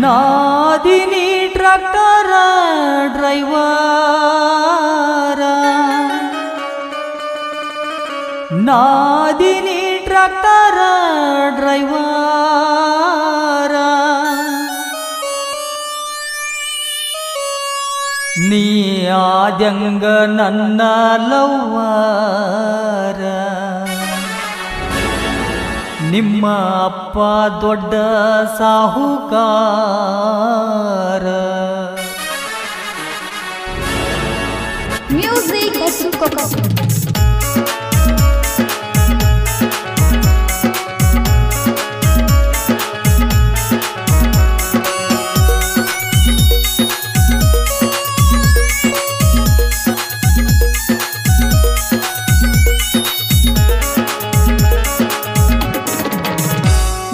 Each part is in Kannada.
ನಾದಿನಿ ಟ್ರಕ್ಟರ ಡ್ರೈವರ ನಾದಿನಿ ಟ್ರಕ್ಟರ ಡ್ರೈವರ ನೀ ಆದ್ಯಂಗ ನನ್ನ ಲವ್ವರ ನಿಮ್ಮ ಅಪ್ಪ ದೊಡ್ಡ ಸಾಹುಕಾರ ಮ್ಯೂಸಿಕ್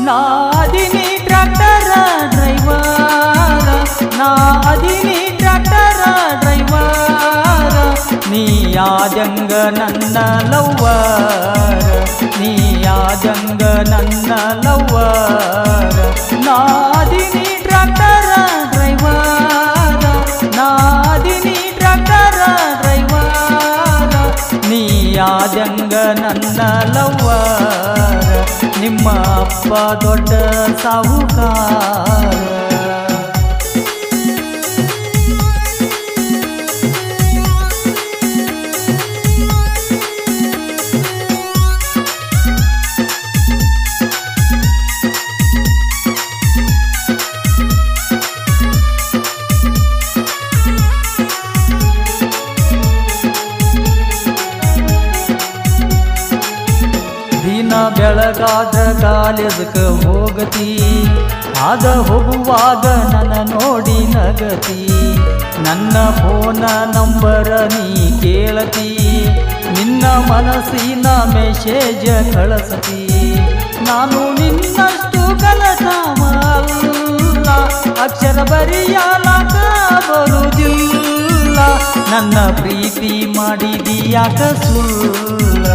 ನಾದಿನಿ ಟ್ರ್ಯಾಕ್ಟರ ಡ್ರೈವರ ನಾದಿನಿ ಟ್ರ್ಯಾಕ್ಟರ ಡ್ರೈವರ ನೀ ಆದ್ಯಂಗ ನನ್ನ ಲವ್ವರ ನೀ ಆದ್ಯಂಗ ನನ್ನ ಲವ್ವರ ನಾದಿನಿ ಟ್ರ್ಯಾಕ್ಟರ ಡ್ರೈವರ ನಾದಿನಿ ಟ್ರ್ಯಾಕ್ಟರ ಡ್ರೈವರ ನೀ ಆದ್ಯಂಗ ನನ್ನ ಲವ್ವರ ನಿಮ್ಮ ಅಪ್ಪ ದೊಡ್ಡ ಸಾಹುಕಾರ ದಿನ ಬೆಳಗಾದ ಕಾಲೇಜಕ್ಕೆ ಹೋಗತಿ ಆಗ ಹೋಗುವಾಗ ನನ್ನ ನೋಡಿ ನಗತಿ ನನ್ನ ಫೋನ ನಂಬರ ನೀ ಕೇಳತಿ ನಿನ್ನ ಮನಸ್ಸಿನ ಮೆಸೇಜ್ ಕಳಿಸತಿ ನಾನು ನಿನ್ನಷ್ಟು ಕಲಸಮಲ್ಲ ಅಕ್ಷರ ಬರೆಯಲಾಗ ಬರುವುದಿಲ್ಲ ನನ್ನ ಪ್ರೀತಿ ಮಾಡಿದೀಯಾಕ ಸುಳ್ಳ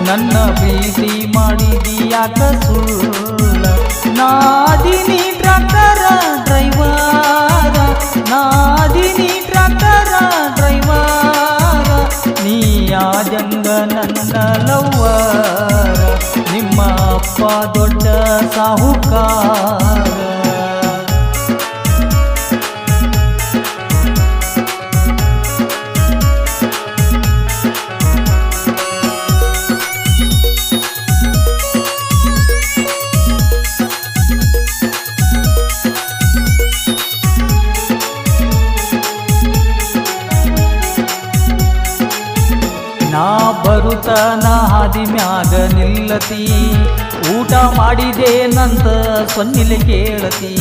ನನ್ನ ಪ್ರೀತಿ ಮಾಡಿದೀಯಾಕ ಸುಳ್ಳ ನಾದಿನಿ ಟ್ರ್ಯಾಕ್ಟರ ಡ್ರೈವರ ನಾದಿನಿ ಟ್ರ್ಯಾಕ್ಟರ ಡ್ರೈವರ ನೀ ಆದ್ಯಂಗ ನನ್ನ ಲವ್ವರ ನಿಮ್ಮ ಅಪ್ಪ ದೊಡ್ಡ ಸಾಹುಕಾರ ನಾ ಬರುತ್ತನ ಹಾದಿ ಮ್ಯಾಗ ನಿಲ್ಲತಿ ಊಟ ಮಾಡಿದೇನಂತ ಸೊನ್ನಿಲೆ ಕೇಳತಿ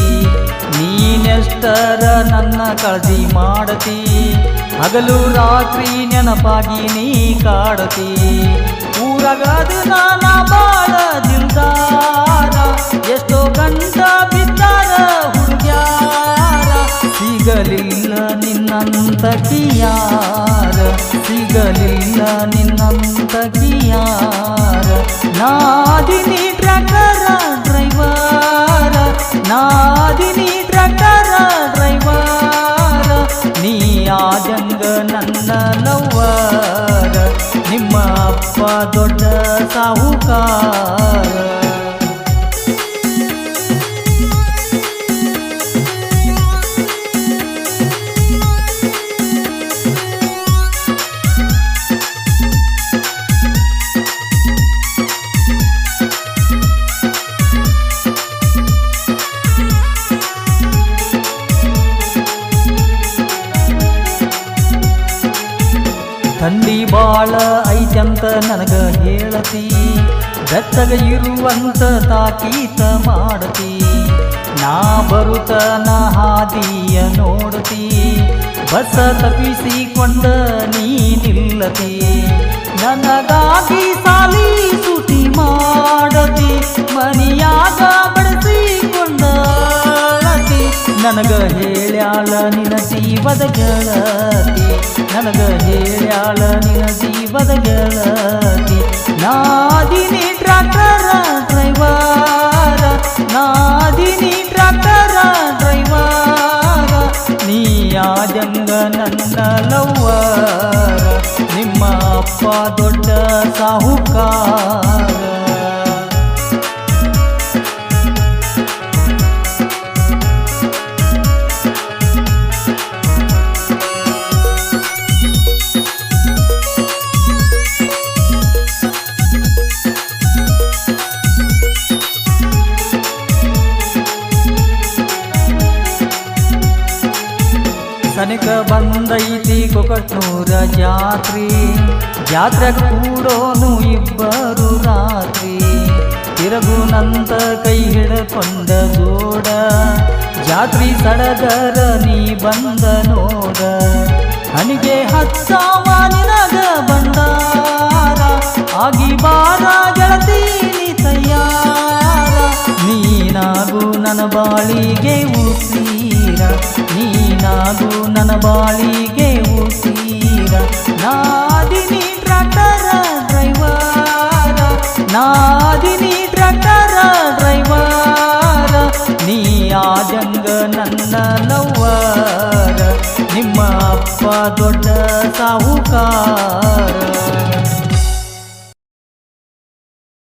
ನೀನೆಷ್ಟರ ನನ್ನ ಕಾಳಜಿ ಮಾಡತಿ ಹಗಲು ರಾತ್ರಿ ನೆನಪಾಗಿ ನೀ ಕಾಡತಿ ಊರಗದು ನಾನ ಬಾಳ ದಿಲ್ದಾರ ಎಷ್ಟೋ ಗಂಟ ಬಿದ್ದಾರ ಹುಡುಗ್ಯಾರ ಸಿಗಲಿಲ್ಲ ನಿನ್ನಂತಕಿಯಾರ ಸಿಗಲಿಲ್ಲ ನಿನ್ನಂತಕಿಯಾರ ನಾದಿನಿ ಟ್ರ್ಯಾಕ್ಟರ ಡ್ರೈವರ ನಾದಿನಿ ಟ್ರ್ಯಾಕ್ಟರ ಡ್ರೈವರ ನೀ ಆದ್ಯಂಗ ನನ್ನ ಲವ್ವರ ನಿಮ್ಮ ಅಪ್ಪ ದೊಡ್ಡ ಸಾಹುಕಾರ ಥಂಡಿ ಬಾಳ ಐತಂತ ನನಗ ಹೇಳತಿ ಬೆಚ್ಚಗ ಇರುವಂತ ತಾಕೀತ ಮಾಡತಿ ನಾ ಬರುತ್ತನ ಹಾದಿಯ ನೋಡತಿ ಬಸ ತಪ್ಪಿಸಿಕೊಂಡ ನೀ ನಿಲ್ಲತಿ ನನಗಾಗಿ ಸಾಲಿ ಸುಟಿ ಮಾಡತಿ ಮನಿಯಾಗ ಬಡಿಸಿಕೊಂಡಳತಿ ನನಗ ಹೇಳ್ಯಾಳ ನಿನ್ನ ಜೀವದ ಗೆಳತಿ ನನಗ ಹೇಳ್ಯಾಳ ನಿನ್ನ ಜೀವದ ಗೆಳತಿ ನಾದಿನಿ ಟ್ರ್ಯಾಕ್ಟರ ಡ್ರೈವರ ನಾದಿನಿ ಟ್ರ್ಯಾಕ್ಟರ ಡ್ರೈವರ ನೀ ಆಜಂಗ ನನ್ನ ಲವ್ವರ ನಿಮ್ಮ ಅಪ್ಪ ದೊಡ್ಡ ಸಾಹುಕಾರ ತನಕ ಬಂದೈತಿ ಕೊಕಟ್ನೂರ ಜಾತ್ರೆಗ ಕೂಡೋನು ಇಬ್ಬರು ರಾತ್ರಿ ತಿರುಗುನಂತ ಕೈ ಹಿಡಕೊಂಡ ಜೋಡ ಜಾತ್ರಿ ಸಡಗರ ನೀ ಬಂದ ನೋಡ ಹನಿಗೆ ಹಚ್ಚಾವ ನಿನಗ ಬಂಡಾರ ಆಗಿ ಬಾರ ಗೆಳತಿ ನೀ ತಯ್ಯಾರ ನೀನಾಗು ನನ್ನ ಬಾಳಿಗೆ ಉಸೀರ ನೀನಾಗು ನನ್ನ ಬಾಳಿಗೆ ಉಸೀರ ನಾದಿನಿ ಟ್ರ್ಯಾಕ್ಟರ ಡ್ರೈವರ ನಾದಿನಿ ಟ್ರ್ಯಾಕ್ಟರ ಡ್ರೈವರ ನೀ ಆಜಂಗ ನನ್ನ ಲವ್ವರ ನಿಮ್ಮ ಅಪ್ಪ ದೊಡ್ಡ ಸಾಹುಕಾರ